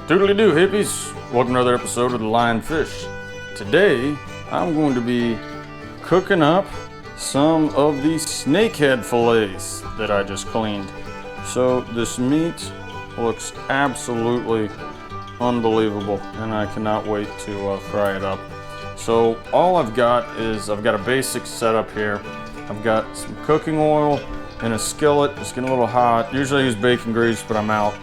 Doodly-doo, hippies. Welcome to another episode of The Lion Fish. Today, I'm going to be cooking up some of the snakehead fillets that I just cleaned. So this meat looks absolutely unbelievable, and I cannot wait to fry it up. So all I've got a basic setup here. I've got some cooking oil in a skillet. It's getting a little hot. Usually I use bacon grease, but I'm out.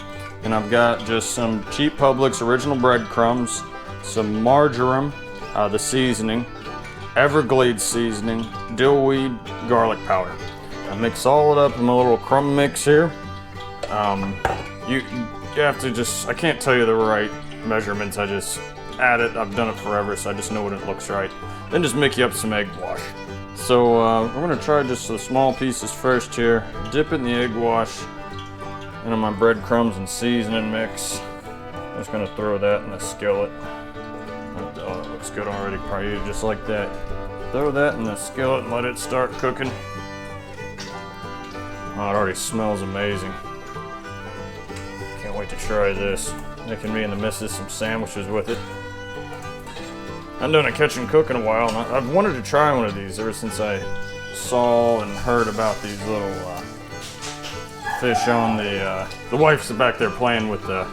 And I've got just some cheap Publix original breadcrumbs, some marjoram, the seasoning, Everglades seasoning, dillweed, garlic powder. I mix all it up in my little crumb mix here. You have to just, I can't tell you the right measurements. I just add it. I've done it forever, so I just know when it looks right. Then just make you up some egg wash. So we're gonna try just the small pieces first here. Dip it in the egg wash into my breadcrumbs and seasoning mix. I'm just gonna throw that in the skillet. Oh, it looks good already. Probably just like that. Throw that in the skillet and let it start cooking. Oh, it already smells amazing. Can't wait to try this. Making me and the missus some sandwiches with it. I haven't done a catch and cook in a while, and I've wanted to try one of these ever since I saw and heard about these little fish on the wife's back there playing with the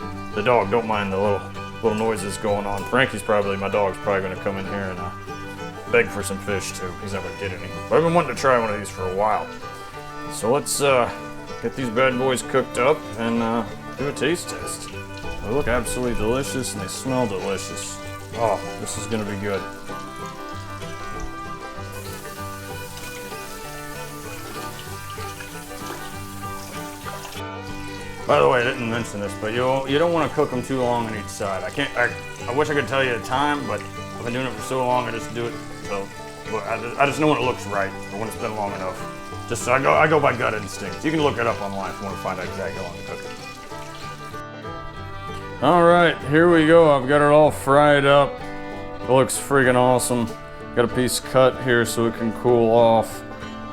dog. Don't mind the little noises going on. Frankie's my dog's probably going to come in here and beg for some fish too. He's not going to get any. But I've been wanting to try one of these for a while. So let's get these bad boys cooked up and do a taste test. They look absolutely delicious and they smell delicious. Oh, this is gonna be good. By the way, I didn't mention this, but you don't want to cook them too long on each side. I wish I could tell you the time, but I've been doing it for so long, I just do it. So, but I just know when it looks right, or when it's been long enough. Just I go by gut instinct. You can look it up online if you want to find out exactly how long to cook it. All right, here we go. I've got it all fried up. It looks friggin' awesome. Got a piece cut here so it can cool off.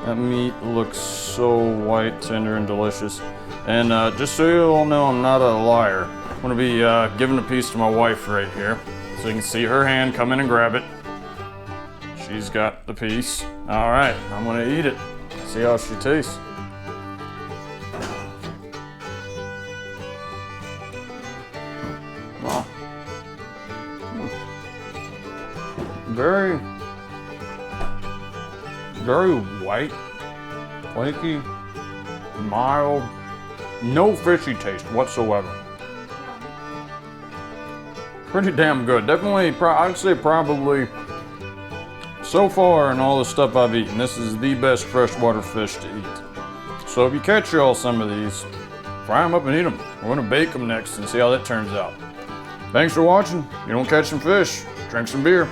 That meat looks so white, tender, and delicious. And just so you all know, I'm not a liar. I'm gonna be giving a piece to my wife right here. So you can see her hand come in and grab it. She's got the piece. All right, I'm gonna eat it. See how she tastes. Wow. Very white, flaky, mild, no fishy taste whatsoever. Pretty damn good. Definitely, I'd say probably, so far in all the stuff I've eaten, this is the best freshwater fish to eat. So if you catch y'all some of these, fry them up and eat them. We're gonna bake them next and see how that turns out. Thanks for watching. If you don't catch some fish, drink some beer.